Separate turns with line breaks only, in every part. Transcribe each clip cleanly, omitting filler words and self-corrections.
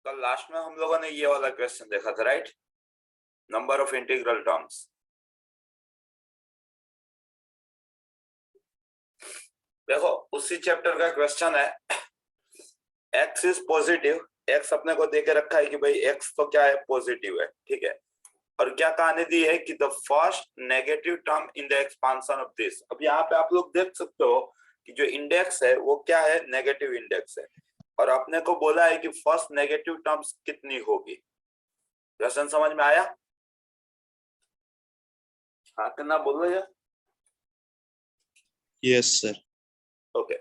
कल लास्ट में हम लोगों ने ये वाला क्वेश्चन देखा था, right? Number of integral terms. देखो उसी चैप्टर का क्वेश्चन है, x इज पॉजिटिव, x अपने को देके रखा है कि भाई x तो क्या है, पॉजिटिव है, ठीक है। और क्या कहानी दी है कि the first negative term in the expansion of this. अब यहाँ पे आप लोग देख सकते हो कि जो इंडेक्स है वो क्या है, नेगेटिव इंडेक्स है। और अपने को बोला है कि फर्स्ट नेगेटिव टर्म्स कितनी होगी। क्वेश्चन समझ में आया? हाँ कितना बोल रहे हैं?
Yes sir.
ओके,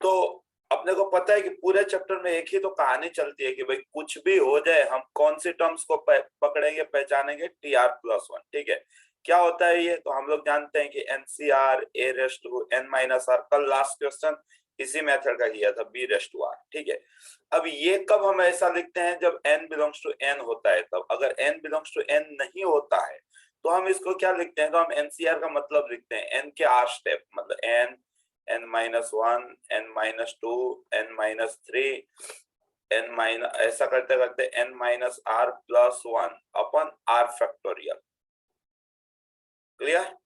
तो अपने को पता है कि पूरे चैप्टर में एक ही तो कहानी चलती है कि भाई कुछ भी हो जाए हम कौन सी टर्म्स को पकड़ेंगे, पहचानेंगे, TR+1, ठीक है। क्या होता है ये, तो हम लोग जानते हैं कि NCR A⁻n−r, कल लास्ट क्वेश्चन इसी मेथड का किया था, B⁻r, ठीक है। अब ये कब हम ऐसा लिखते हैं, जब n बिलोंग्स टू n होता है तब। अगर n बिलोंग्स टू n नहीं होता है तो हम इसको क्या लिखते हैं, तो हम NCR का मतलब लिखते हैं n के r स्टेप, मतलब n-1, n-2, n-3, ऐसा करते करते n-r+1 अपन r फैक्टोरियल। क्लियर?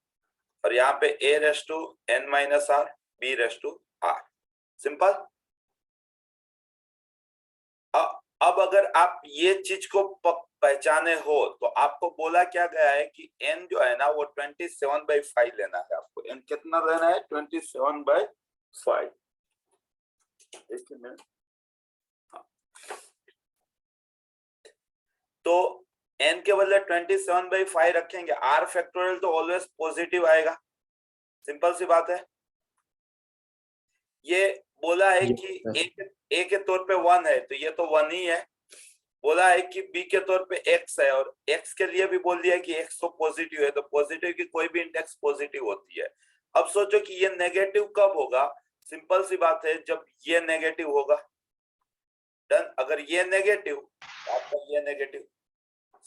और यहाँ पे A⁻n−r, B⁻r, सिंपल। अब अगर आप ये चीज को पहचाने हो तो आपको बोला क्या गया है कि n जो है ना वो 27/5 लेना है आपको। n कितना लेना है? 27/5। एक मिनट, तो n के बदले 27/5 रखेंगे, r फैक्टोरियल तो ऑलवेज पॉजिटिव आएगा, सिंपल सी बात है। ये बोला है कि a के तौर पे 1 है तो ये तो 1 ही है। बोला है कि b के तौर पे x है और x के लिए भी बोल दिया कि x तो पॉजिटिव है, तो पॉजिटिव की कोई भी इंडेक्स पॉजिटिव होती है। अब सोचो कि ये नेगेटिव कब होगा, सिंपल सी बात है, जब ये नेगेटिव होगा। डन। अगर ये नेगेटिव तो आपका ये नेगेटिव,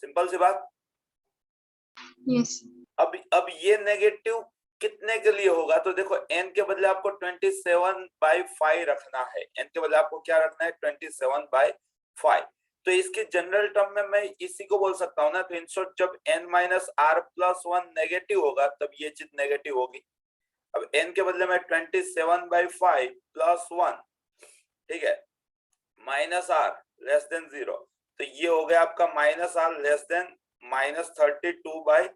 सिंपल सी बात।
यस।
अब ये नेगेटिव कितने के लिए होगा, तो देखो n के बदले आपको 27/5 रखना है। n के बदले आपको क्या रखना है? 27/5। तो इसकी जनरल टर्म में मैं इसी को बोल सकता हूँ ना, तो इन शॉर्ट जब n-r+1 नेगेटिव होगा तब ये चीज नेगेटिव होगी। अब n के बदले में 27/5 +1, ठीक है, -r <0, तो ये हो गया आपका -r -32/5।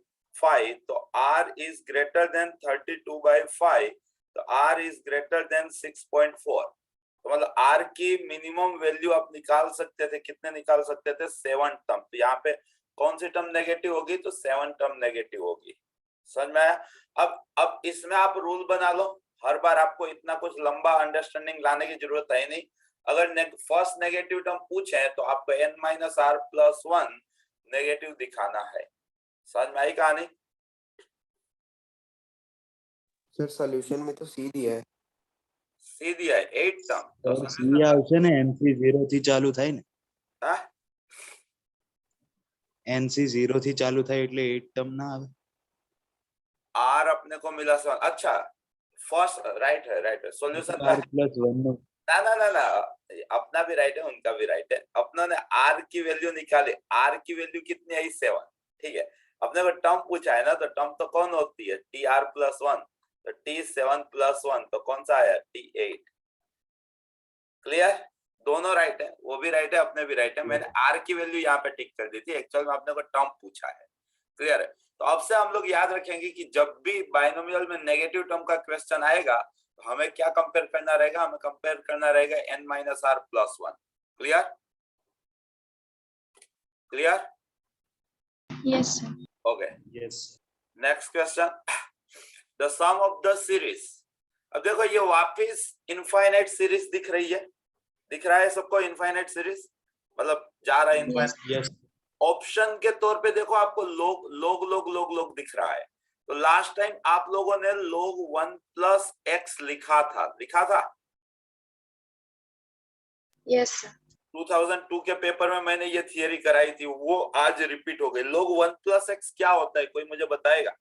तो r इज ग्रेटर देन 32/5, तो r इज ग्रेटर देन 6.4। तो मतलब r की मिनिमम वैल्यू आप निकाल सकते थे, कितने निकाल सकते थे? 7 टर्म। तो यहाँ पे कौन सी टर्म नेगेटिव होगी? तो 7 टर्म नेगेटिव होगी। समझ में आया? अब इसमें आप रूल बना लो, हर बार आपको इतना कुछ लंबा अंडरस्टैंडिंग लाने की जरूरत है नहीं। अगर फर्स्ट नेगेटिव टर्म पूछे तो आपको n-r+1 नेगेटिव दिखाना है। समझ में आई कहानी?
सर सॉल्यूशन में तो सी दिया है।
सी दिया है 8 टर्म, तो
सी આવશે ને NC 0 થી ચાલુ થાય ને?
हाँ?
NC 0 થી ચાલુ થાય એટલે 8 ટર્મ ના આવે?
r अपने को मिला 7। अच्छा, फर्स्ट राइट है सॉल्यूशन का
r+1
ना, अपना भी राइट है, उनका भी राइट है। अपनों ने r की वैल्यू निकाली, r की वैल्यू कितनी आई? 7, ठीक है। अपने को टर्म पूछा है ना, तो टर्म तो कौन होती है? TR+1, तो T7+1 तो कौन सा आया? T8। क्लियर? दोनों राइट है, वो भी राइट है, अपने भी राइट है। मैंने r की वैल्यू यहाँ पे टिक कर दी थी, एक्चुअल में आपने को टर्म पूछा है। क्लियर है? तो अब से हम लोग याद रखेंगे कि जब भी बाइनोमियल में नेगेटिव टर्म का क्वेश्चन आएगा तो हमें क्या कंपेयर करना रहेगा? हमें कंपेयर करना रहेगा n-r+1। Clear? Clear?
Yes sir.
Okay,
yes.
Next question, the sum of the series. अब देखो ये वापस इनफाइनाइट सीरीज दिख रही है, दिख रहा है सबको इनफाइनाइट सीरीज, मतलब जा रहा है इनफाइनाइट।
यस।
ऑप्शन के तौर पे देखो आपको लोग दिख रहा है। तो लास्ट टाइम आप लोगों ने log 1+x लिखा था।
Yes sir.
2002 के पेपर में मैंने ये थियरी कराई थी, वो आज रिपीट हो गई। log 1+x क्या होता है, कोई मुझे बताएगा?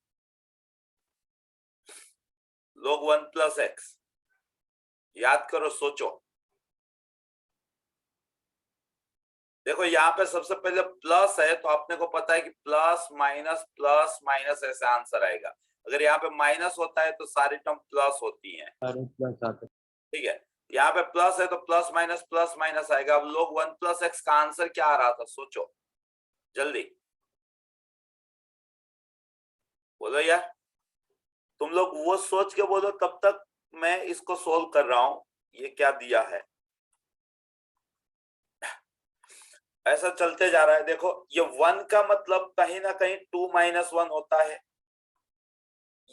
log 1+x याद करो, सोचो। देखो यहाँ पे सबसे पहले प्लस है तो अपने को पता है कि प्लस माइनस ऐसे आंसर आएगा। अगर यहाँ पे माइनस होता है तो सारी टर्म प्लस होती हैं,
सारे प्लस आते
ठीक है। यहाँ पे प्लस है तो प्लस माइनस आएगा। अब लोग 1 + x का आंसर क्या आ रहा था, सोचो जल्दी बोलो यार, तुम लोग वो सोच के बोलो, तब तक मैं इसको सोल्व कर रहा हूं। ये क्या दिया है, ऐसा चलते जा रहा है। देखो ये 1 का मतलब कहीं ना कहीं 2 - 1 होता है,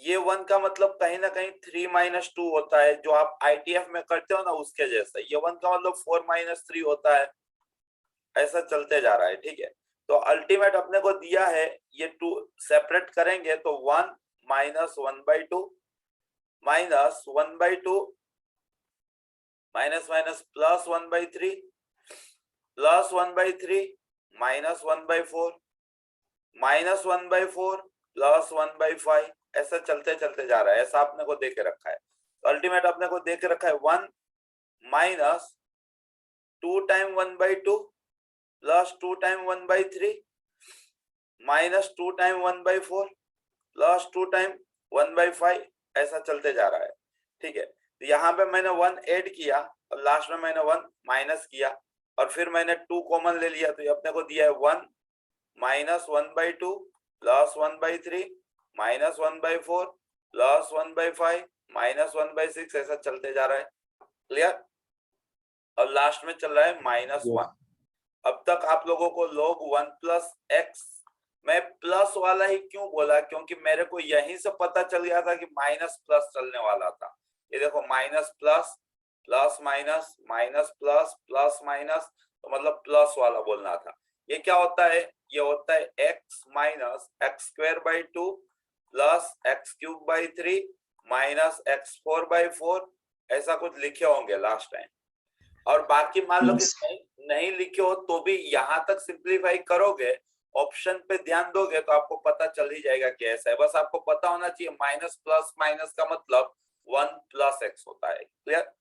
ये 1 का मतलब कहीं ना कहीं 3 - 2 होता है, जो आप ITF में करते हो ना उसके जैसा। ये 1 का मतलब 4 - 3 होता है, ऐसा चलते जा रहा है, ठीक है। तो अल्टीमेट अपने को दिया है, ये 2 सेपरेट करेंगे तो 1 - 1/2 minus 1/2 minus minus plus 1/3 plus 1/3 minus 1/4 minus 1/4 plus 1/5, ऐसा चलते चलते जा रहा है। ऐसा आपने को दे के रखा है। तो अल्टीमेट अपने को दे के रखा है 1 minus 2 time 1/2 plus 2 time 1/3 minus 2 time 1/4 plus 2 time 1/5, ऐसा चलते जा रहा है, ठीक है। तो यहाँ पे मैंने 1 ऐड किया और लास्ट में मैंने 1 माइनस किया और फिर मैंने 2 कॉमन ले लिया, तो ये अपने को दिया है 1 minus 1/2 plus 1/3 minus 1/4 plus 1/5 minus 1/6, ऐसा चलते जा रहा है। क्लियर? और लास्ट में चल रहा है -1। अब तक आप लोगों को log 1 + x, मैं प्लस वाला ही क्यों बोला, क्योंकि मेरे को यहीं से पता चल गया था कि माइनस प्लस चलने वाला था। ये देखो minus plus plus minus minus plus plus minus, तो मतलब प्लस वाला बोलना था। ये क्या होता है, ये होता है x - x²/2 plus x³/3 minus x4/4, ऐसा कुछ लिखे होंगे लास्ट टाइम। और बाकी मान लो कि
Yes.
नहीं लिखे हो तो भी यहाँ तक सिंप्लीफाई करोगे, ऑप्शन पे ध्यान दोगे तो आपको पता चल ही जाएगा कि ऐसा है। बस आपको पता होना चाहिए माइनस प्लस माइनस का मतलब 1 + x होता है। क्लियर?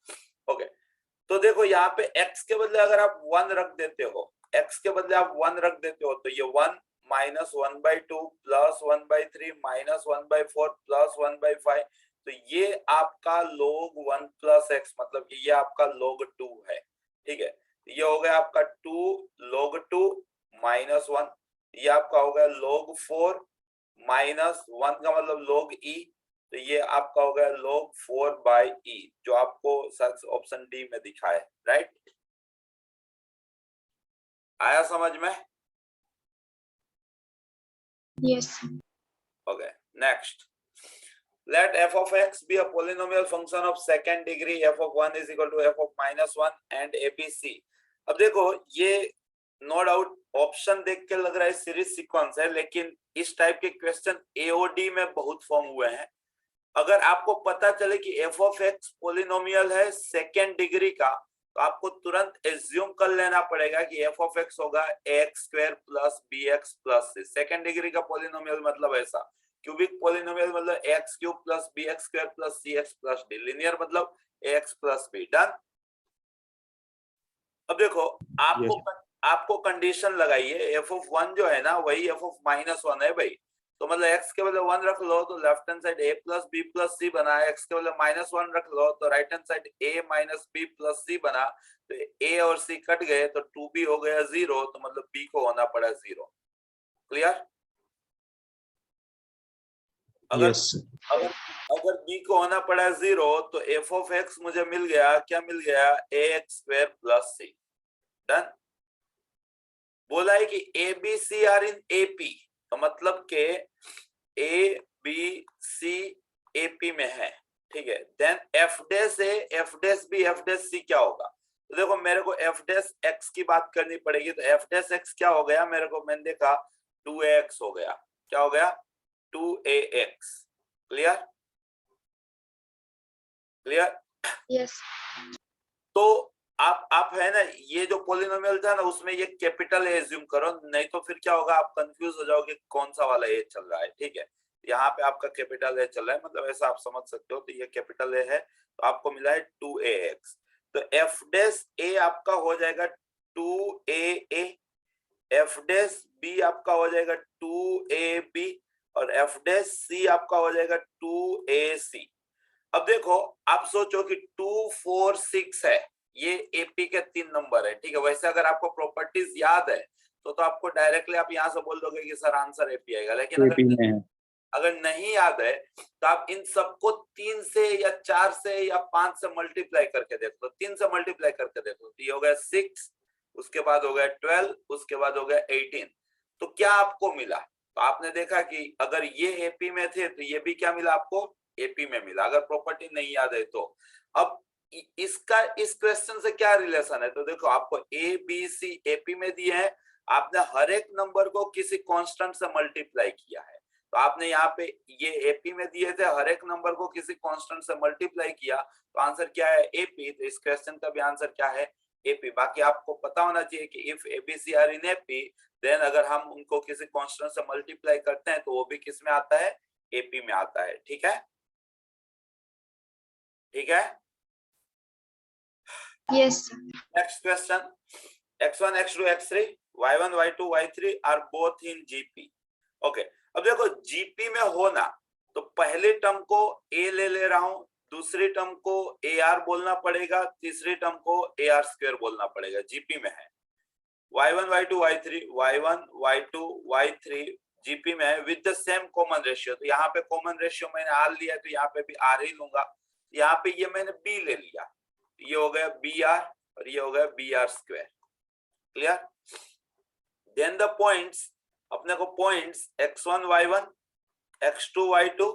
ओके। तो देखो यहाँ पे x के बदले अगर आप 1 रख देते हो, x के बदले आप 1 रख देते हो, तो ये 1 माइनस 1/2 प्लस 1/3 माइनस 1/4 प्लस 1/5, तो ये आपका log 1 + x, मतलब कि ये आपका log 2 है, ठीक है। ये हो गया आपका 2 log 2 - 1, ये आपका हो गया log 4 - 1 का मतलब log e, तो ये आपका हो गया log 4/e, जो आपको ऑप्शन डी में दिखा है, राइट? आया समझ में?
Yes. Sir.
Okay, next. Let f of x be a polynomial function of second degree, f of 1 is equal to f of -1 and abc. अब देखो ये नो डाउट ऑप्शन देख के लग रहा है सीरीज सीक्वेंस है, लेकिन इस टाइप के क्वेश्चन एओडी में बहुत फॉर्म हुए हैं। अगर आपको पता चले कि f of x पोलिनोमियल है सेकेंड डिग्री का, तो आपको तुरंत एज्यूम कर लेना पड़ेगा कि f of x होगा ax² + bx + c। Second degree का पोलिनोमियल मतलब ऐसा, क्यूबिक पोलिनोमियल मतलब ax³ + bx² + cx + d, linear मतलब ax + b। डन? अब देखो आपको कंडीशन लगाइए, f of 1 जो है ना वही f of -1 है भाई, तो मतलब x के बदले 1 रख लो तो left hand side a + b + c बना, x के बदले -1 रख लो तो right hand side a - b + c बना, तो a और c कट गए तो 2b हो गया 0, तो मतलब b को होना पड़ा 0। क्लियर? अगर
यस
अगर अगर b को होना पड़ा 0 तो f of x मुझे मिल गया, क्या मिल गया, ax² + c। डन? बोला है कि a b c are in AP, तो मतलब के ए बी सी एपी में है, ठीक है। Then F dash A F dash B F dash C क्या होगा, तो देखो मेरे को एफ डैश एक्स की बात करनी पड़ेगी, तो एफ डैश एक्स क्या हो गया, मेरे को मैंने देखा 2ax हो गया। क्या हो गया? 2ax। क्लियर? क्लियर?
Yes.
तो आप है ना, ये जो पोलिनोमियल था ना उसमें ये कैपिटल ए एज्यूम करो, नहीं तो फिर क्या होगा, आप कंफ्यूज हो जाओगे कौन सा वाला ए चल रहा है, ठीक है। यहाँ पे आपका कैपिटल ए चल रहा है, मतलब ऐसा आप समझ सकते हो। तो ये कैपिटल ए है, तो आपको मिला है 2ax, तो एफ डैश ए आपका हो जाएगा 2a एफ डैश बी आपका हो जाएगा 2AB और एफ डैश सी आपका हो जाएगा 2AC। अब देखो आप सोचो कि 2, 4, 6 है, ये एपी के 3 नंबर है, ठीक है। वैसे अगर आपको प्रॉपर्टीज याद है तो आपको डायरेक्टली आप यहाँ से बोल दोगे कि सर आंसर एपी आएगा, लेकिन
एपी में है।
अगर नहीं याद है तो आप इन सबको 3 से या 4 से या 5 से मल्टीप्लाई करके देख लो। 3 से मल्टीप्लाई करके देख लो तो ये हो गया 6, उसके बाद हो गया 12, उसके बाद हो गया 18। तो क्या आपको मिला? तो आपने देखा कि अगर ये एपी में थे तो ये भी क्या मिला आपको? एपी में मिला, अगर प्रॉपर्टी नहीं याद है तो। अब इसका इस क्वेश्चन से क्या रिलेशन है? तो देखो आपको ए बी सी एपी में दिए हैं, आपने हर एक नंबर को किसी कांस्टेंट से मल्टीप्लाई किया है। तो आपने यहाँ पे ये एपी में दिए थे, हर एक नंबर को किसी कांस्टेंट से मल्टीप्लाई किया, तो आंसर क्या है? एपी। तो इस क्वेश्चन का भी आंसर क्या है? एपी। बाकी आपको पता होना चाहिए कि if ABC are in AP then अगर हम उनको किसी कांस्टेंट से मल्टीप्लाई करते हैं तो वो भी किस में आता है? एपी में आता है। ठीक है, ठीक है।
Yes, sir.
Next question. x1, x2, x3, y1, y2, y3 are both in GP. Okay. अब देखो जीपी में हो ना, तो पहले टर्म को ए ले रहा हूं, दूसरी टर्म को ए आर बोलना पड़ेगा, तीसरी टर्म को ए आर स्क्वायर बोलना पड़ेगा। जीपी में है y1, y2, y3, y1, y2, y3 GP में है with the same common ratio. तो यहाँ पे कॉमन रेशियो मैंने आर लिया तो यहाँ पे भी आर ही लूंगा। यहाँ पे ये मैंने बी ले लिया, ये हो गया बी आर और ये हो गया b r square. Clear? Then the points, अपने को points x1, y1, x2, y2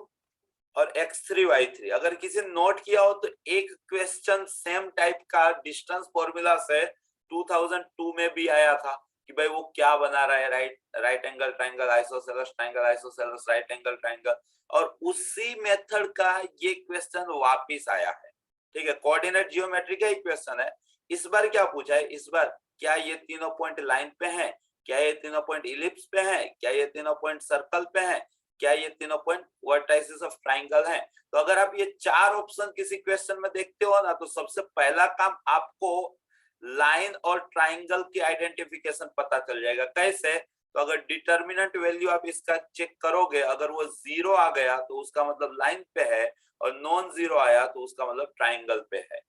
और x3, y3 अगर किसी ने नोट किया हो तो एक क्वेश्चन सेम टाइप का डिस्टेंस फॉर्मूला से 2002 में भी आया था कि भाई वो क्या बना रहा है, right angle triangle, isosceles triangle, isosceles right angle triangle, और उसी मेथड का ये क्वेश्चन वापिस आया है। ठीक है, कोऑर्डिनेट जियोमेट्री का ही क्वेश्चन है। इस बार क्या पूछा है? इस बार क्या ये तीनों पॉइंट लाइन पे हैं, क्या ये तीनों पॉइंट इलिप्स पे हैं, क्या ये तीनों पॉइंट सर्कल पे हैं, क्या ये तीनों पॉइंट वर्टाइसेस ऑफ ट्राइंगल हैं। तो अगर आप ये 4 ऑप्शन किसी क्वेश्चन में देखते हो ना, तो सबसे पहला काम आपको लाइन और ट्राइंगल की आइडेंटिफिकेशन पता चल जाएगा। कैसे? तो अगर डिटर्मिनेंट वैल्यू आप इसका चेक करोगे, अगर वो 0 आ गया तो उसका मतलब लाइन पे है, और नॉन 0 आया तो उसका मतलब ट्राइंगल पे है।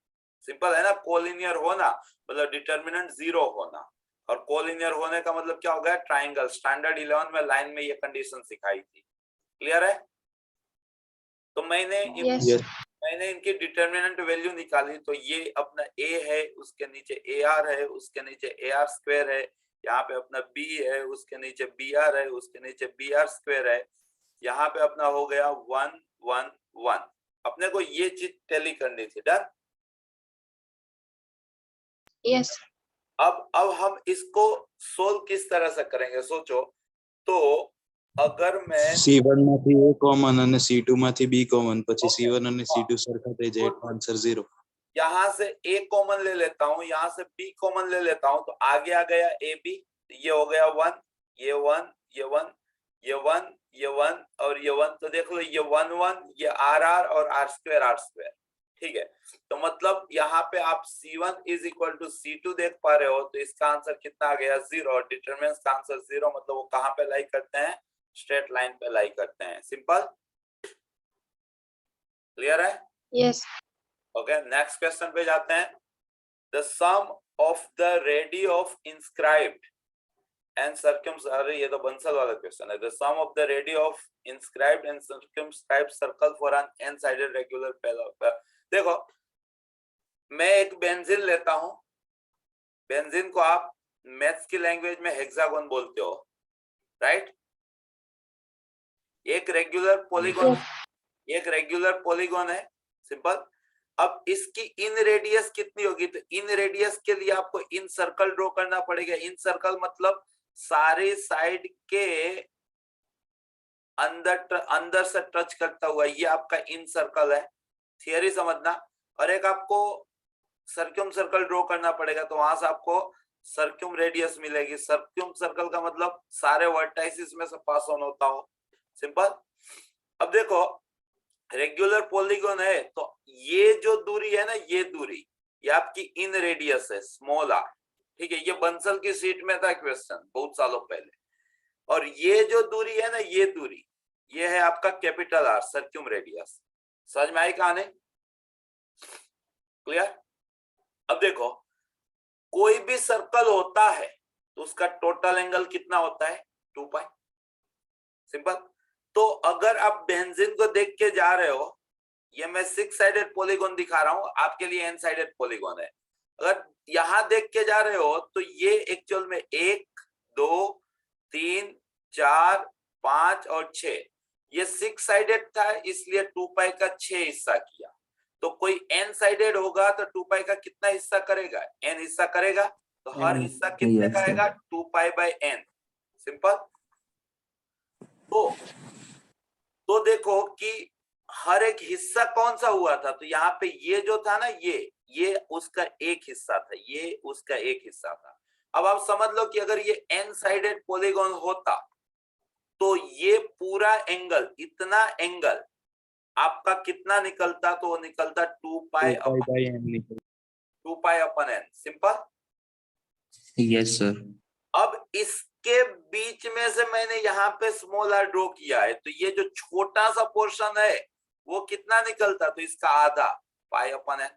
सिंपल है ना? कोलिनियर होना मतलब डिटर्मिनेंट 0 होना, और कोलिनियर होने का मतलब क्या हो गया? ट्राइंगल। स्टैंडर्ड 11 में लाइन में ये कंडीशन सिखाई थी। क्लियर है? तो
Yes,
Yes.
मैंने इनकी डिटर्मिनेंट वैल्यू निकाली। तो ये अपना a है, उसके नीचे AR है, उसके नीचे AR स्क्वायर है, यहाँ पे अपना B है, उसके नीचे BR है, उसके नीचे BR स्क्वायर है, यहाँ पे अपना हो गया 1, 1, 1। अपने को ये चीज टैली करनी थी। डन?
yes,
अब हम इसको सोल्व किस तरह से करेंगे सोचो। तो अगर मैं
C1 માંથી A કોમન અને C2 માંથી B કોમન, પછી
Okay.
C1 અને C2 સરખા થઈ જાય એટલે આન્સર 0।
यहाँ से A कॉमन ले लेता हूँ, यहाँ से B कॉमन ले लेता हूँ, तो आगे आ गया AB, ये हो गया 1, ये 1, ये 1, ये 1, ये 1 और ये 1। तो देख लो ये 1, 1, ये RR और R स्क्वायर। ठीक है, तो मतलब यहाँ पे आप C1 is equal to C2 देख पा रहे हो। तो इसका आंसर कितना आ गया? 0। और डिटरमिनेंट का आंसर 0, मतलब वो कहाँ पे लाई करते हैं? स्ट्रेट लाइन पे लाई करते हैं। सिंपल? क्लियर है?
yes,
ओके, नेक्स्ट क्वेश्चन पे जाते हैं। The sum of the radii of inscribed and circumscribed, ये तो बंसल वाला क्वेश्चन है। The sum of the radii of inscribed and circumscribed circle for n n sided regular parallel. देखो मैं एक बेंजीन लेता हूं, बेंजीन को आप मैथ्स की लैंग्वेज में हेक्सागोन बोलते हो, राइट? एक रेगुलर पॉलीगॉन, एक रेगुलर पॉलीगॉन है। सिंपल। अब इसकी इन रेडियस कितनी होगी? तो इन रेडियस के लिए आपको इन सर्कल ड्रॉ करना पड़ेगा। इन सर्कल मतलब सारे साइड के अंदर से टच करता हुआ, ये आपका इन सर्कल है। थियरी समझना। और एक आपको सर्क्यूम सर्कल ड्रॉ करना पड़ेगा, तो वहां से आपको सर्क्यूम रेडियस मिलेगी। सर्क्यूम सर्कल का मतलब सारे वर्टाइसिस में से पास ऑन होता हो। सिंपल। अब देखो रेगुलर पॉलीगॉन है, तो ये जो दूरी है ना, ये दूरी ये आपकी इन रेडियस है, स्मॉल आर। ठीक है, ये बंसल की सीट में था क्वेश्चन बहुत सालों पहले। और ये जो दूरी है ना, ये दूरी, ये है आपका कैपिटल आर, सर्क्यूम रेडियस। समझ में आई कहानी? क्लियर? अब देखो, कोई भी सर्कल होता है तो उसका टोटल एंगल कितना होता है? 2 पाई। सिंपल। तो अगर आप बेंजीन को देख के जा रहे हो, ये मैं 6 साइडेड पॉलीगॉन दिखा रहा हूं, आपके लिए n साइडेड पॉलीगॉन है। अगर यहां देख के जा रहे हो तो ये एक्चुअल में 1 2 3 4 5 और 6, ये 6 साइडेड था, इसलिए 2 पाई का 6 हिस्सा किया। तो कोई n साइडेड होगा तो 2 पाई का कितना हिस्सा करेगा? n हिस्सा करेगा। तो हर हिस्सा कितने का आएगा? 2 पाई बाय n। सिंपल। तो देखो कि हर एक हिस्सा कौन सा हुआ था, तो यहाँ पे ये जो था ना, ये उसका एक हिस्सा था, ये उसका एक हिस्सा था। अब आप समझ लो कि अगर ये n साइडेड पॉलीगॉन होता तो ये पूरा एंगल, इतना एंगल आपका कितना निकलता? तो वो निकलता 2 पाई अपन n। सिंपल।
Yes sir.
अब इसके बीच में से मैंने यहाँ पे स्मॉल आर ड्रॉ किया है, तो ये जो छोटा सा पोर्शन है वो कितना निकलता? तो इसका आधा, पाई अपन n।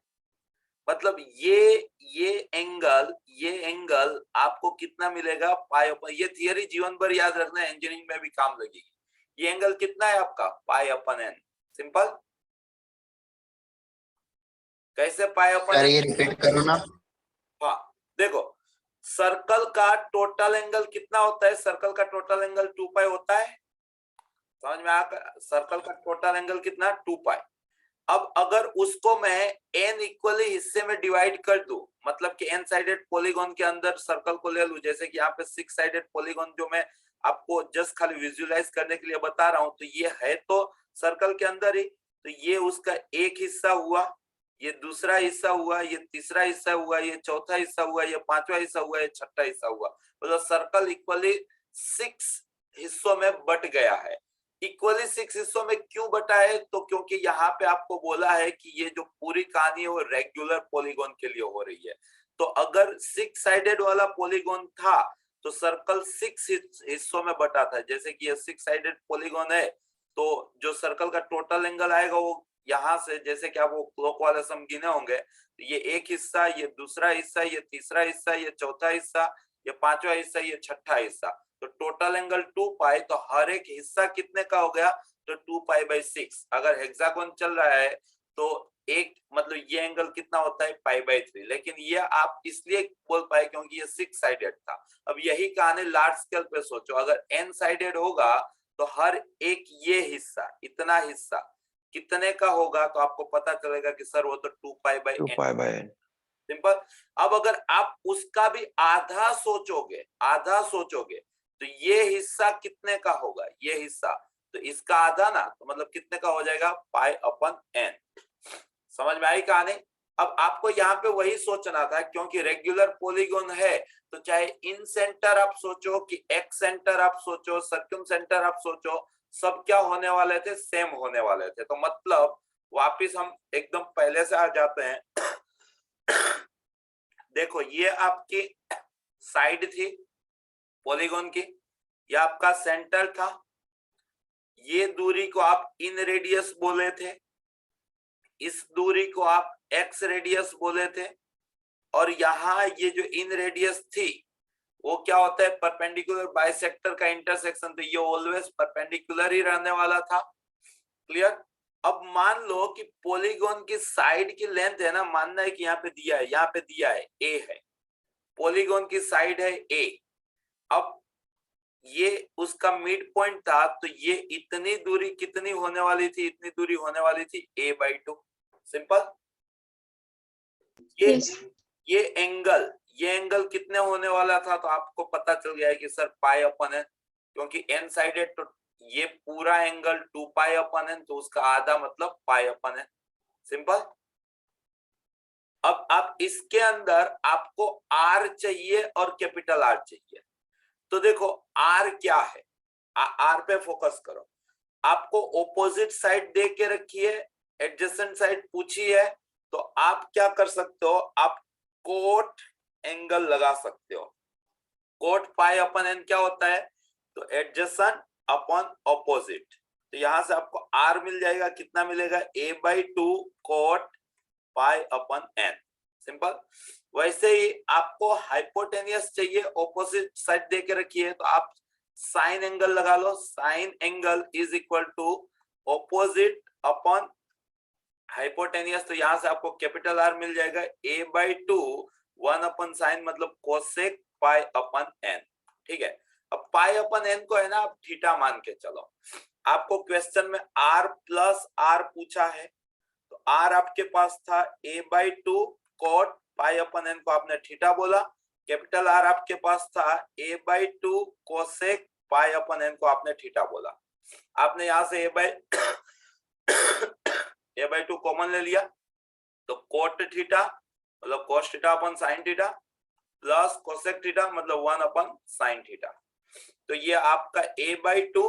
मतलब ये एंगल आपको कितना मिलेगा? पाई अपन। ये थियरी जीवन भर याद रखना, इंजीनियरिंग में भी काम लगेगी। ये एंगल कितना है आपका? पाई अपन n। सिंपल। कैसे पाई अपन n?
ये रिपीट करो ना।
हाँ देखो, सर्कल का टोटल एंगल कितना होता है? सर्कल का टोटल एंगल 2 पाई होता है। समझ में आया? सर्कल का टोटल एंगल कितना? 2 पाई। अब अगर उसको मैं n इक्वली हिस्से में डिवाइड कर दूं, मतलब कि n साइडेड पॉलीगॉन के अंदर सर्कल को ले लूं, जैसे कि यहाँ पे 6 साइडेड पॉलीगॉन जो मैं आपको जस्ट खाली विजुअलाइज करने के लिए बता रहा हूं, तो ये है तो सर्कल के अंदर ही, तो ये उसका एक हिस्सा हुआ, ये दूसरा हिस्सा हुआ, ये तीसरा हिस्सा हुआ, ये चौथा हिस्सा हुआ, ये पांचवा हिस्सा हुआ, ये छठा हिस्सा हुआ। मतलब सर्कल इक्वली 6 हिस्सों में बट गया है। इक्वली 6 हिस्सों में क्यों बटा है? तो क्योंकि यहाँ पे आपको बोला है कि ये जो पूरी कहानी है वो रेगुलर पॉलीगॉन के लिए हो रही है। तो अगर 6 साइडेड वाला पॉलीगॉन था तो सर्कल 6 हिस्सों में बटा था। जैसे कि ये 6 साइडेड पॉलीगॉन है, तो जो सर्कल का टोटल एंगल आएगा वो यहाँ से, जैसे कि आप वो क्लॉक वाले सम गिने होंगे, तो ये एक हिस्सा, ये दूसरा हिस्सा, ये तीसरा हिस्सा, ये चौथा हिस्सा, ये पांचवा हिस्सा, ये छठा हिस्सा। तो टोटल एंगल 2 पाई, तो हर एक हिस्सा कितने का हो गया? तो 2 पाई बाई 6। अगर हेक्सागोन चल रहा है तो एक, मतलब ये एंगल कितना होता है? Pi by 3। लेकिन ये आप इसलिए बोल पाए क्योंकि ये 6 साइडेड था। अब यही कहानी लार्ज स्केल पे सोचो, अगर n साइडेड होगा तो हर एक ये हिस्सा, इतना हिस्सा कितने का होगा? तो आपको पता चलेगा कि सर वो तो 2 पाई बाई n। सिंपल। अब अगर आप उसका भी आधा सोचोगे तो ये हिस्सा कितने का होगा? ये हिस्सा, तो इसका आधा ना, तो मतलब कितने का हो जाएगा? पाई अपन n। समझ में आई कहानी? अब आपको यहाँ पे वही सोचना था, क्योंकि रेगुलर पॉलीगॉन है तो चाहे इन सेंटर आप सोचो कि एक्स सेंटर आप सोचो, सर्कम सेंटर आप सोचो, सब क्या होने वाले थे? सेम होने वाले थे। तो मतलब वापिस हम एकदम पहले से आ जाते हैं। देखो, ये आपकी साइड थी पॉलीगॉन की, ये आपका सेंटर था, ये दूरी को आप इन रेडियस बोले थे, इस दूरी को आप एक्स रेडियस बोले थे, और यहाँ ये जो इन रेडियस थी वो क्या होता है? परपेंडिकुलर बाइसेक्टर का इंटरसेक्शन। तो ये ऑलवेज परपेंडिकुलर ही रहने वाला था। क्लियर? अब मान लो कि पॉलीगॉन की साइड की लेंथ है ना, मानना है कि यहाँ पे दिया है, यहाँ पे दिया है a है, पॉलीगॉन की साइड है a। अब ये उसका मिड पॉइंट था, तो ये इतनी दूरी कितनी होने वाली थी? इतनी दूरी होने वाली थी a/2। सिंपल। ये एंगल कितने होने वाला था? तो आपको पता चल गया है कि सर पाई अपन n, क्योंकि n साइडेड, तो ये पूरा एंगल 2 पाई अपन n, तो उसका आधा मतलब पाई अपन n। सिंपल। अब आप इसके अंदर आपको r चाहिए और कैपिटल R चाहिए। तो देखो R क्या है, R पे फोकस करो। आपको ऑपोजिट साइड दे के रखी है, एडजेसेंट साइड पूछी है, तो आप क्या कर सकते हो? आप कोट एंगल लगा सकते हो। कोट पाई अपन एन क्या होता है, तो एडजेसेंट अपॉन ऑपोजिट। तो यहां से आपको आर मिल जाएगा, कितना मिलेगा, a/2 कोट पाई अपन एन। सिंपल। वैसे ही आपको हाइपोटेनियस चाहिए, ऑपोजिट साइड दे के रखी है, तो आप साइन एंगल लगा लो। Sine angle is equal to opposite upon hypotenuse. तो यहां से आपको कैपिटल आर मिल जाएगा, a/2 1 अपन साइन मतलब कोसेक पाई अपन एन। ठीक है। अब पाई अपन एन को है ना आप थीटा मान के चलो। आपको क्वेश्चन में r प्लस आर पूछा है, तो r आपके पास था a/2 कोट पाई अपन एन को आपने थीटा बोला। कैपिटल आर आपके पास था a/2 कोसेक पाई अपन एन को आपने थीटा बोला। आपने यहां से a/2 कॉमन ले लिया, तो कोट थीटा मतलब cos theta upon sine theta plus cosec theta मतलब 1 अपन साइन थीटा। तो ये आपका a/2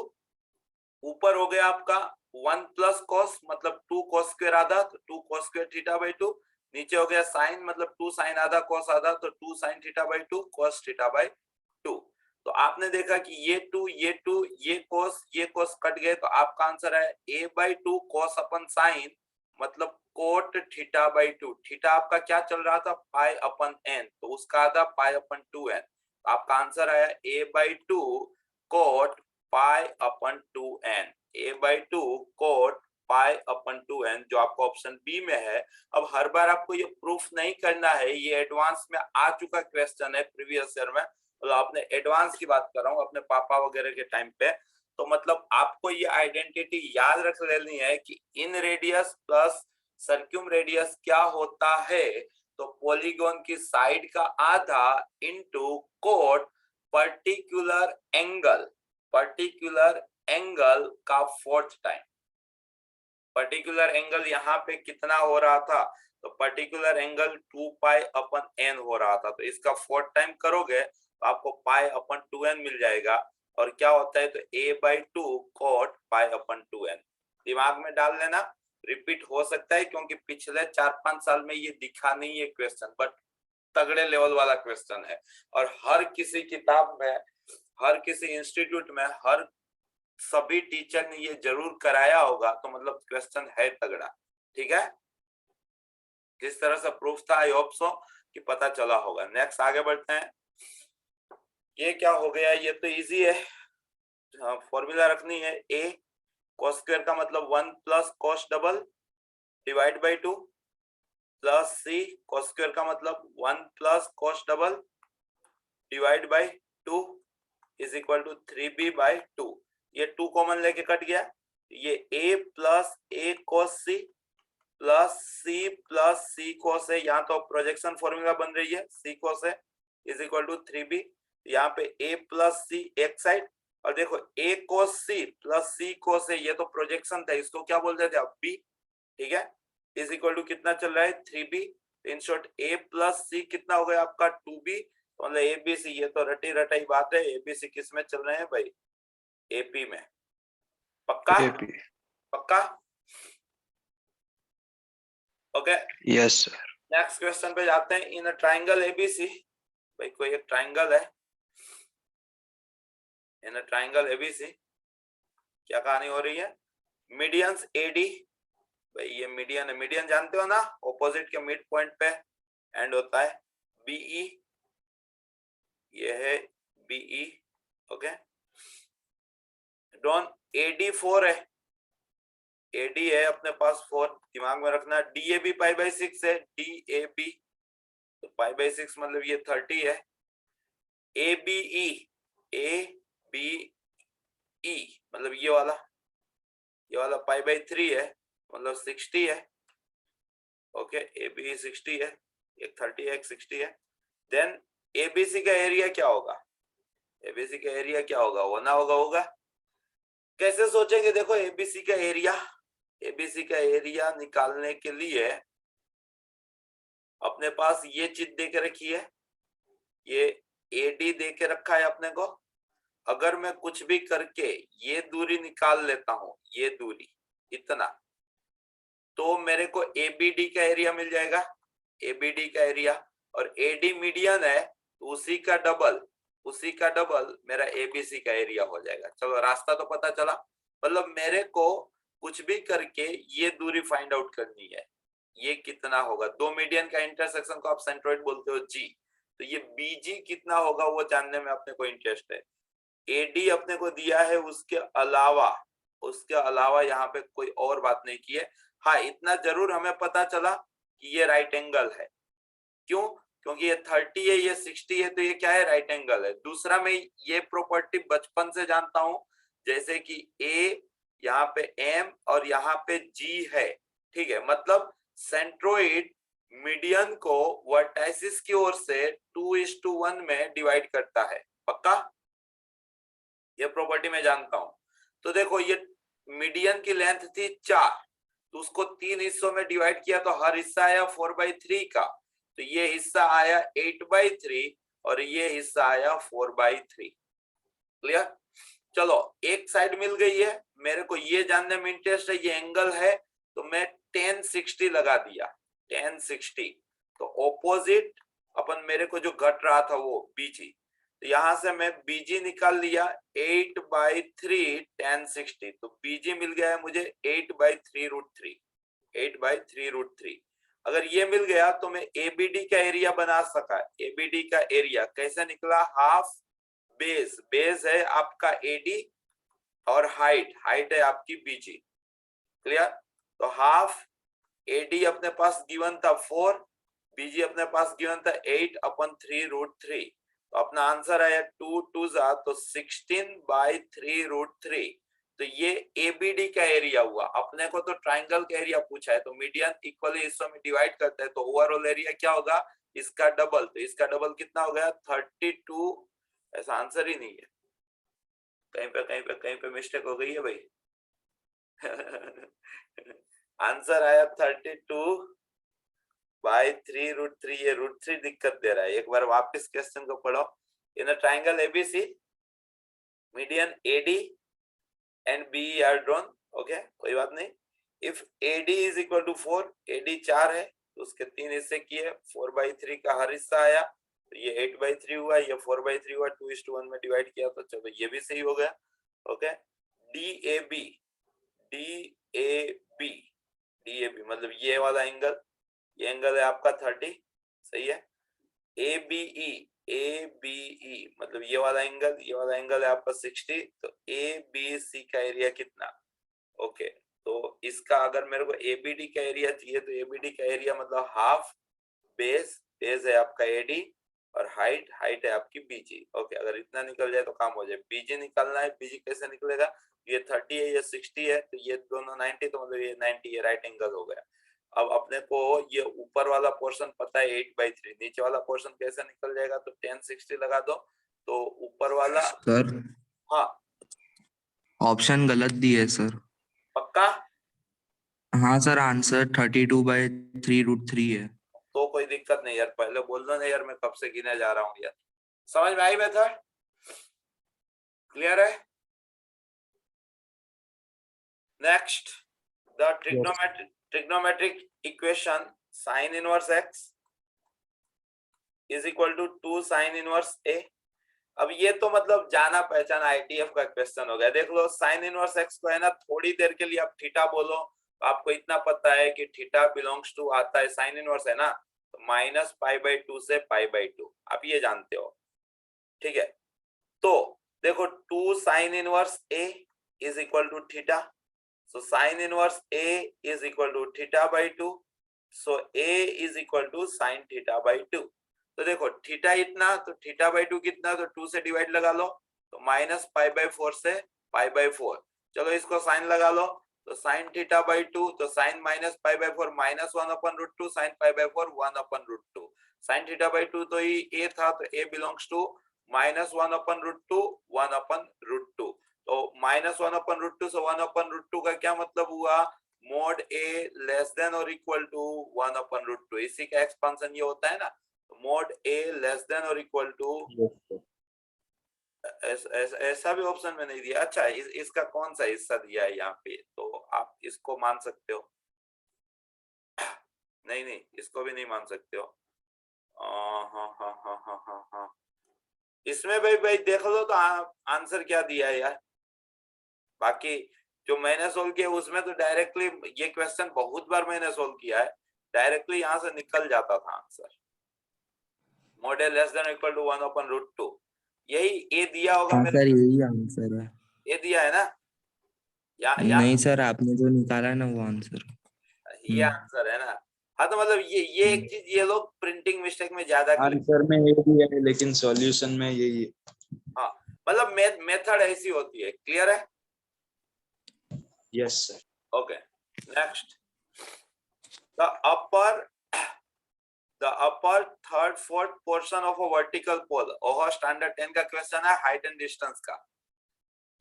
ऊपर हो गया आपका 1 प्लस कॉस मतलब 2 कॉस स्क्वायर आधा, तो 2 कॉस स्क्वायर थीटा बाई 2। नीचे हो गया साइन मतलब 2 साइन आधा कॉस आधा, तो 2 sine theta by 2 cos theta by 2। तो आपने देखा कि ये 2 ये कॉस कट गए, तो आपका आंसर है a/2 कॉस अपन साइन मतलब कोट थीटा बाई 2। थीटा आपका क्या चल रहा था, पाई अपन एन, तो उसका आधा पाई अपन 2n। आपका आंसर आया a/2 कोट पाई अपन 2n। a/2 कोट पाई अपन 2n जो आपको ऑप्शन बी में है। अब हर बार आपको ये प्रूफ नहीं करना है, ये एडवांस में आ चुका क्वेश्चन है प्रीवियस ईयर में, मतलब आपने एडवांस की बात कर रहा हूँ अपने पापा वगैरह के टाइम पे। तो मतलब आपको ये आइडेंटिटी याद रख लेनी है कि इन रेडियस प्लस सर्क्यूम रेडियस क्या होता है, तो पॉलीगॉन की साइड का आधा इनटू कोट पर्टिकुलर एंगल का फोर्थ टाइम। पर्टिकुलर एंगल यहाँ पे कितना हो रहा था, तो पर्टिकुलर एंगल 2 पाई अपन एन हो रहा था, तो इसका फोर्थ टाइम करोगे तो आपको पाई अपन 2n मिल जाएगा। और क्या होता है, तो a/2 कोट पाई अपन 2n। दिमाग में डाल लेना, रिपीट हो सकता है क्योंकि पिछले 4-5 साल में ये दिखा नहीं है क्वेश्चन, बट तगड़े लेवल वाला क्वेश्चन है। और हर किसी किताब में, हर किसी इंस्टीट्यूट में, हर सभी टीचर ने ये जरूर कराया होगा, तो मतलब क्वेश्चन है तगड़ा। ठीक है, किस तरह से प्रूफ था, आई होप सो कि पता चला होगा। नेक्स्ट आगे बढ़ते हैं। ये क्या हो गया, ये तो इजी है, फॉर्मूला रखनी है। a cos स्क्वायर का मतलब 1 plus cos double divide by 2 plus c cos square का मतलब 1 plus cos double divide by 2 is equal to 3b by 2। ये 2 कॉमन लेके कट गया, ये a plus a cos c plus c cos है, यहाँ तो प्रोजेक्शन फॉर्मूला बन रही है, c cos है इज इक्वल टू 3b। यहाँ पे a प्लस c एक साइड, और देखो a cos c plus c cos है, ये तो प्रोजेक्शन था, इसको क्या बोलते थे अब b। ठीक है, इज इक्वल टू कितना चल रहा है 3b। In short a plus c कितना हो गया आपका 2b, मतलब ABC। ये तो रटी रटाई बात है, ABC किस में चल रहे हैं भाई, AP में। पक्का पक्का okay.
Yes sir.
Next question पे जाते हैं। इन अ ट्राइंगल ABC, भाई कोई एक ट्राइंगल है, इन अ ट्राइंगल ABC क्या कहानी हो रही है, मीडियंस AD, भाई ये मीडियन है, मीडियन जानते हो ना, ऑपोजिट के मिड पॉइंट पे एंड होता है। BE, ये है BE, ओके। डॉन AD 4 है, AD है अपने पास 4, दिमाग में रखना। DAB पाई बाई 6 है, DAB तो पाई बाई 6 मतलब ये 30 है। ABE मतलब ये वाला पाई बाई 3 है, मतलब 60 है। ओके, ABE 60 है, एक 30 है एक 60 है। देन ABC का एरिया क्या होगा, ABC का एरिया क्या होगा, होगा। कैसे सोचेंगे, देखो ABC का एरिया निकालने के लिए अपने पास ये चीज दे के रखी है, ये AD दे के रखा है अपने को। अगर मैं कुछ भी करके ये दूरी निकाल लेता हूं, ये दूरी इतना, तो मेरे को ABD का एरिया मिल जाएगा, ABD का एरिया। और एडी मीडियन है तो उसी का डबल मेरा एबीसी का एरिया हो जाएगा। चलो रास्ता तो पता चला। मतलब मेरे को कुछ भी करके ये दूरी फाइंड आउट करनी है, ये कितना होगा। दो मीडियन का इंटरसेक्शन को आप सेंट्रोइड बोलते हो जी, तो ये बीजी कितना होगा वो जानने में अपने को इंटरेस्ट है। एडी अपने को दिया है, उसके अलावा यहाँ पे कोई और बात नहीं की है। हाँ, इतना जरूर हमें पता चला कि ये राइट एंगल है। क्यों? क्योंकि ये 30 है, ये 60 है, तो ये क्या है? राइट एंगल है। दूसरा मैं ये प्रॉपर्टी बचपन से जानता हूं, जैसे कि ए यहाँ पे एम और यहाँ पे जी है, ठीक है। मतलब सेंट्रोइड मीडियन को वर्टाइसिस की ओर से 2:1 में डिवाइड करता है। पक्का? ये प्रॉपर्टी मैं जानता हूं। तो देखो, ये मीडियन की लेंथ थी 4, तो उसको 3 हिस्सों में डिवाइड किया तो हर हिस्सा आया 4/3 का, तो ये हिस्सा आया 8/3 और ये हिस्सा आया 4/3। क्लियर? चलो, एक साइड मिल गई है। मेरे को ये जानने में इंटरेस्ट है ये एंगल है, तो मैं 1060 लगा दिया। 1060 तो ऑपोजिट अपन मेरे को जो घट रहा था वो बीजी, तो यहां से मैं बीजी निकाल लिया 8/3 1060, तो बीजी मिल गया है मुझे 8/3√3। 8/3√3 अगर ये मिल गया तो मैं एबीडी का एरिया बना सका। एबीडी का एरिया कैसे निकला? हाफ बेस है आपका एडी और हाइट है आपकी बीजी। क्लियर? तो हाफ एडी अपने पास गिवन था 4, बीजी अपने पास गिवन था 8/3√3, तो अपना आंसर आया 2 2 तो 16/3√3। तो ये एबीडी का एरिया हुआ। अपने को तो ट्राइंगल का एरिया पूछा है, तो मीडियन इक्वली हिस्सों में डिवाइड करते हैं तो ओवरऑल एरिया क्या होगा? इसका डबल। तो इसका डबल कितना हो गया? 32। ऐसा आंसर ही नहीं है, कहीं पे मिस्टेक हो गई है भाई। आंसर आया 32/3√3। ये √3 दिक्कत दे रहा है। एक बार वापस क्वेश्चन को पढ़ो। In a triangle ABC median AD and BE are drawn. Okay, कोई बात नहीं। If AD is equal to 4, AD 4 है तो उसके 3 हिस्से किए, 4/3 का हर हिस्सा आया, तो ये 8/3 हुआ, ये 4/3 हुआ, 2:1 में डिवाइड किया, तो चलो ये भी सही हो गया। ओके, डीएबी मतलब ये वाला एंगल, ये एंगल है आपका 30, सही है। एबीई मतलब ये वाला एंगल है आपका 60, तो एबीसी का एरिया कितना? ओके, तो इसका अगर मेरे को एबीडी का एरिया चाहिए तो एबीडी का एरिया मतलब हाफ बेस है आपका एडी और हाइट है आपकी बीजी। ओके, अगर इतना निकल जाए तो काम हो जाए। बीजी निकालना है, बीजी कैसे निकलेगा? ये 30 है, ये 60 है, तो ये दोनों 90, तो मतलब ये 90 ये राइट एंगल हो गया। अब अपने को ये ऊपर वाला पोर्शन पता है 8/3, नीचे वाला पोर्शन कैसे निकल जाएगा? तो 1060 लगा दो, तो ऊपर वाला।
सर
हाँ,
ऑप्शन गलत दी है सर।
पक्का?
हाँ सर, आंसर 32/3√3 है।
तो कोई दिक्कत नहीं यार, पहले बोल दो ना यार, मैं कब से गिने जा रहा हूँ यार। समझ में आई मेथड? क्लियर है? Next, the trigonometric equation sin inverse x is equal to 2 sin inverse a। अब ये तो मतलब जाना पहचाना आईटीएफ का क्वेश्चन हो गया। देख लो, sin इनवर्स x को है ना, थोड़ी देर के लिए आप थीटा बोलो तो आपको इतना पता है कि थीटा बिलोंग्स टू आता है, sin इनवर्स है ना, तो -π/2 से π/2, आप ये जानते हो, ठीक है। तो देखो 2 sin inverse a is equal to theta, so sin inverse a is equal to θ/2, so a is equal to sin θ/2। तो देखो थीटा इतना, तो θ/2 कितना, तो 2 से डिवाइड लगा लो, तो -π/4 से π/4। चलो इसको साइन लगा लो, तो sin θ/2, तो sin -π/4 -1/√2, sin π/4 1/√2। sin θ/2 तो ये a था, तो a बिलोंग्स टू -1/√2 1/√2। तो -1/√2 से 1/√2 का क्या मतलब हुआ? मोड a लेस देन और इक्वल टू 1/√2। इसी का एक्सपेंशन ये होता है ना, मोड a लेस देन और इक्वल टू, ऐसा भी ऑप्शन में नहीं दिया। अच्छा, इसका कौन सा हिस्सा दिया है यहाँ पे, तो आप इसको मान सकते हो। नहीं, इसको भी नहीं मान सकते हो। हाँ। इसमें भाई देख लो तो आंसर क्या दिया है यार। बाकी जो मैंने सोल्व किया उसमें तो डायरेक्टली, ये क्वेश्चन बहुत बार मैंने सोल्व किया है, डायरेक्टली यहाँ से निकल जाता था answer. Model less than equal to 1/√2, यही ए दिया होगा
हाँ
मेरे,
सर, यही आंसर है।
ये दिया है ना, या
नहीं सर, आपने जो निकाला है ना वो आंसर।
ये आंसर है ना। हाँ तो मतलब ये एक चीज ये लोग प्रिंटिंग मिस्टेक में ज्यादा की।
आंसर में ये भी है लेकिन सॉल्यूशन में यही है।
हाँ मतलब मेथड ऐसी होती है, क्लियर है?
Yes sir.
Okay, next. The upper third fourth portion of a vertical pole, और स्टैंडर्ड 10 का क्वेश्चन है हाइट एंड डिस्टेंस का।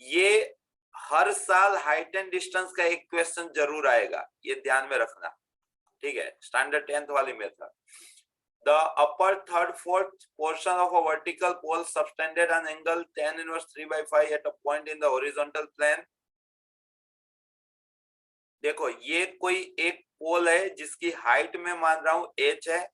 ये हर साल हाइट एंड डिस्टेंस का एक क्वेश्चन जरूर आएगा, ये ध्यान में रखना, ठीक है? स्टैंडर्ड 10th वाली method. The upper third fourth portion of a vertical pole subtended an angle tan inverse 3/5 at a point in the horizontal plane। देखो ये कोई एक पोल है जिसकी हाइट में मान रहा हूं h है,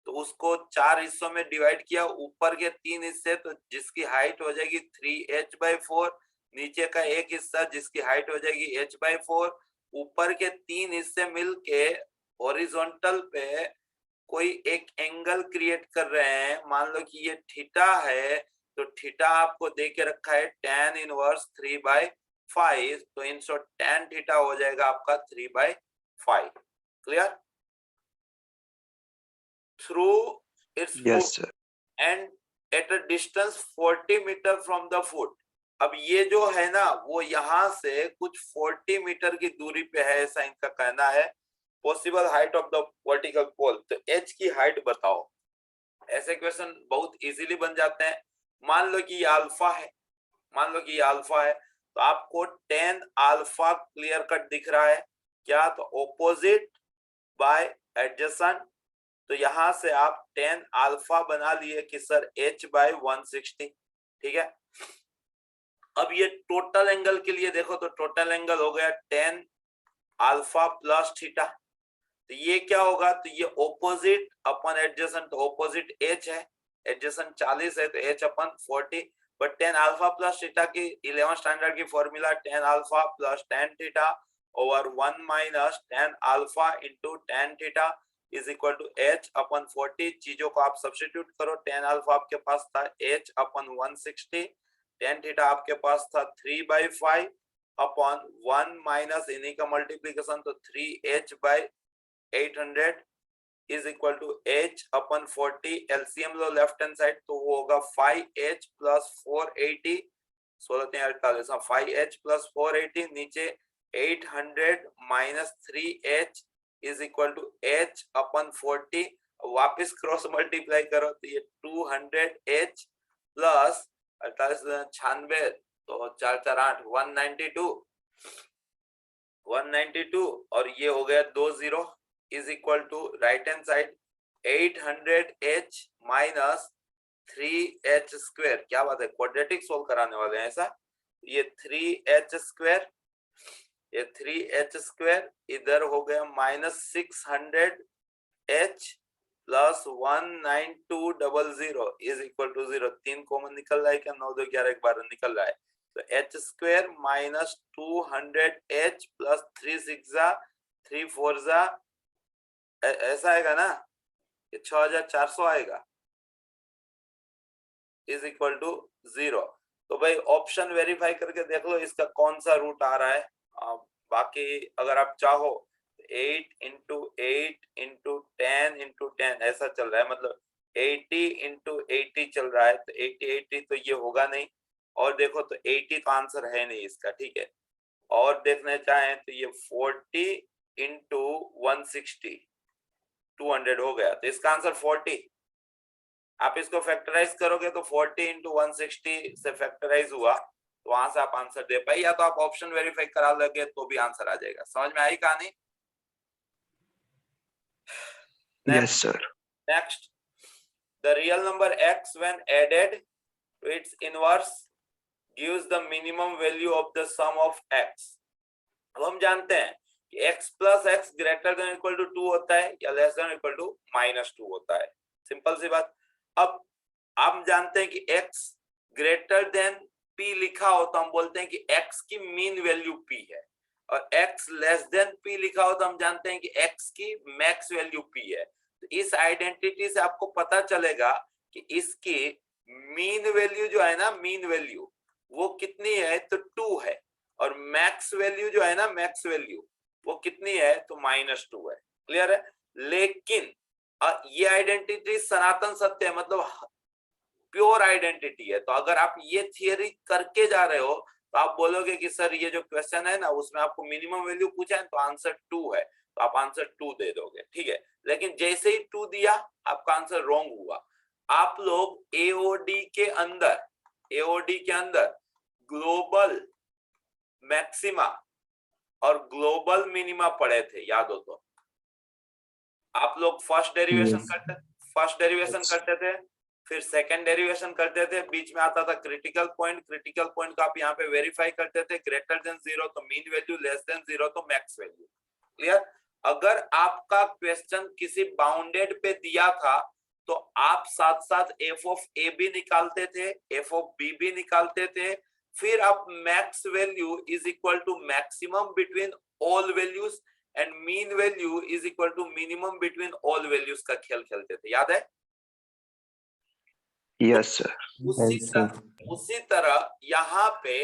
तो उसको 4 हिस्सों में डिवाइड किया, ऊपर के 3 हिस्से तो जिसकी हाइट हो जाएगी 3h/4, नीचे का एक हिस्सा जिसकी हाइट हो जाएगी h/4, ऊपर के 3 हिस्से मिलके हॉरिजॉन्टल पे कोई एक एंगल क्रिएट कर रहे हैं। मान लो कि ये थीटा है, तो थीटा आपको दे के रखा है tan इनवर्स 3/5, तो इन शॉर्ट tan थीटा हो जाएगा आपका 3/5। Clear? Through its
yes sir.
And at a distance 40 metre from the foot. अब ये जो है ना वो यहाँ से कुछ 40 मीटर की दूरी पे है, ऐसा इनका कहना है। Possible height of the vertical pole, तो एच की हाइट बताओ। ऐसे क्वेश्चन बहुत इजीली बन जाते हैं। मान लो कि ये अल्फा है, मान लो कि ये अल्फा है, तो आपको tan अल्फा क्लियर कट दिख रहा है क्या? तो ऑपोजिट बाय एडजेसेंट, तो यहां से आप tan अल्फा बना लिए कि सर h/160, ठीक है? अब ये टोटल एंगल के लिए देखो तो टोटल एंगल हो गया tan अल्फा प्लस थीटा, तो ये क्या होगा? तो ये ऑपोजिट अपन एडजेसेंट, तो ऑपोजिट h है, एडजेसेंट 40 है तो h/40, but tan alpha plus theta की 11 स्टैंडर्ड की formula tan alpha plus tan theta over 1 minus tan alpha into tan theta is equal to h/40। चीजों को आप सब्स्टिट्यूट करो, tan अल्फा आपके पास था h/160, tan थीटा आपके पास था 3/5 अपॉन 1 माइनस इन्हीं का मल्टीप्लीकेशन, तो 3h/800 is equal to h/40। LCM लो लेफ्ट हैंड साइड, तो वो होगा 5h प्लस 480, 16×3=48, 5h प्लस 480, नीचे 800 minus 3h is equal to h/40। वापिस क्रॉस मल्टीप्लाई करो तो ये 200h प्लस 48×96, तो 4×4=8, 192 और ये हो गया 20 is equal to right hand side 800h minus 3h²। क्या बात है, क्वाड्रेटिक सोल्व कराने वाले हैं ऐसा। ये 3h², ये 3h² इधर हो गया minus 600h plus 19200 is equal to 0। 3 common निकल रहा है क्या? 9 2 11 12 निकल रहा है, तो h² माइनस 200h प्लस 3 6 3 4 ऐसा आएगा ना, ये 6400 आएगा इज इक्वल टू 0। तो भाई ऑप्शन वेरीफाई करके देख लो इसका कौन सा रूट आ रहा है। बाकी अगर आप चाहो 8 into 8 into 10 into 10 ऐसा चल रहा है, मतलब 80 into 80 चल रहा है, तो 80 तो ये होगा नहीं, और देखो तो 80 का आंसर है नहीं इसका, ठीक है? और देखना चाहें तो ये 40 into 160 200 हो गया, तो इसका आंसर 40। आप इसको फैक्टराइज करोगे तो 40 into 160 से फैक्टराइज हुआ, तो वहां से आप आंसर दे पाए, या तो आप ऑप्शन वेरीफाई करा लोगे तो भी आंसर आ जाएगा। समझ में आई कहानी?
Yes sir.
Next, the real number x when added to its inverse gives the minimum value of the sum of x। अब हम जानते हैं कि x plus x greater than equal to 2 होता है या less than equal to -2 होता है। सिंपल सी बात। अब आप जानते हैं कि x ग्रेटर देन p लिखा हो तो हम बोलते हैं कि x की मीन वैल्यू p है, और x लेस देन p लिखा हो तो हम जानते हैं कि x की मैक्स वैल्यू p है। तो इस आइडेंटिटी से आपको पता चलेगा कि इसकी मीन वैल्यू जो है ना, मीन वैल्यू वो कितनी है, तो 2 है, और मैक्स वैल्यू जो है ना, मैक्स वैल्यू वो कितनी है, तो -2 है। क्लियर है? लेकिन ये आइडेंटिटी सनातन सत्य है, मतलब प्योर आइडेंटिटी है। तो अगर आप ये थियरी करके जा रहे हो तो आप बोलोगे कि सर ये जो क्वेश्चन है ना उसमें आपको मिनिमम वैल्यू पूछा है तो आंसर 2 है, तो आप आंसर 2 दे दोगे, ठीक है। लेकिन जैसे ही 2 दिया आपका आंसर रॉन्ग हुआ। आप लोग एओडी के अंदर ग्लोबल मैक्सिमा और ग्लोबल मिनिमा पढ़े थे, याद हो तो? आप लोग फर्स्ट डेरिवेशन करते थे, फिर सेकंड डेरिवेशन करते थे, बीच में आता था क्रिटिकल पॉइंट को आप यहाँ पे वेरीफाई करते थे, ग्रेटर देन 0 तो मीन वैल्यू, लेस देन 0 तो मैक्स वैल्यू। क्लियर? अगर आपका क्वेश्चन किसी बाउंडेड पे दिया था तो आप साथ साथ एफ ऑफ ए भी निकालते थे, एफ ऑफ बी भी निकालते थे, फिर आप max value is equal to maximum between all values and min value is equal to minimum between all values का खेल खेलते थे, याद है?
Yes sir.
उसी तरह यहाँ पे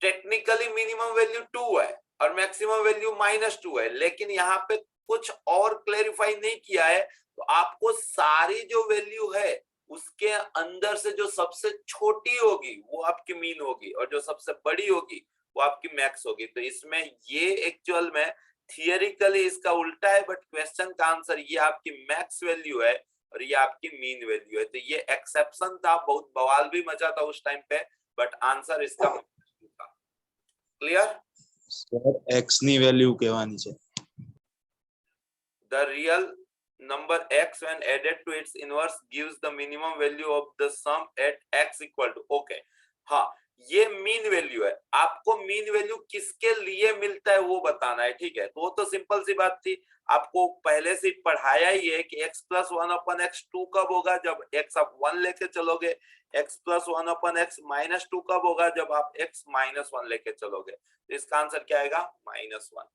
टेक्निकली मिनिमम वैल्यू 2 है और मैक्सिमम वैल्यू -2 है, लेकिन यहाँ पे कुछ और क्लेरिफाई नहीं किया है। तो आपको सारी जो वैल्यू है उसके अंदर से जो सबसे छोटी होगी वो आपकी मीन होगी, और जो सबसे बड़ी होगी वो आपकी मैक्स होगी। तो इसमें ये एक्चुअल में थियरिकली इसका उल्टा है, बट क्वेश्चन का आंसर ये आपकी मैक्स वैल्यू है और ये आपकी मीन वैल्यू है। तो ये एक्सेप्शन था, बहुत बवाल भी मचा था उस टाइम पे, बट आंसर इसका था। क्लियर?
सर x ની વેલ્યુ કહેવાની છે।
The real number x when added to its inverse gives the minimum value of the sum at x equal to, okay, हाँ ये मीन वैल्यू है। आपको मीन वैल्यू किसके लिए मिलता है वो बताना है, ठीक है। तो वो तो सिंपल सी बात थी, आपको पहले से पढ़ाया ही है कि x + 1/x 2 कब होगा, जब x आप 1 लेके चलोगे। x + 1/x -2 कब होगा, जब आप x -1 लेके चलोगे। तो इसका आंसर क्या आएगा, -1।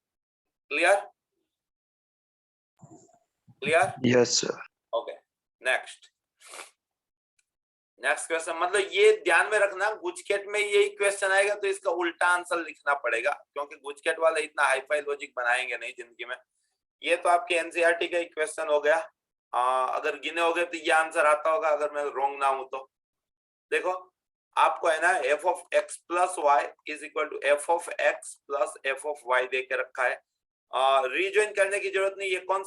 Clear? Clear?
Yes sir.
Okay, next question. मतलब ये ध्यान में रखना, गुजकेट में यही क्वेश्चन आएगा तो इसका उल्टा आंसर लिखना पड़ेगा, क्योंकि गुजकेट वाले इतना हाईफाई लॉजिक बनाएंगे नहीं जिंदगी में। ये तो आपके एनसीईआरटी का ही क्वेश्चन हो गया। अगर गिने होगे तो ये आंसर आता होगा, अगर मैं रॉन्ग ना हूं तो। देखो आपको है ना f of x + y is equal to f of x + f of y दे के रखा है। रिजॉइन करने की जरूरत नहीं, ये कौन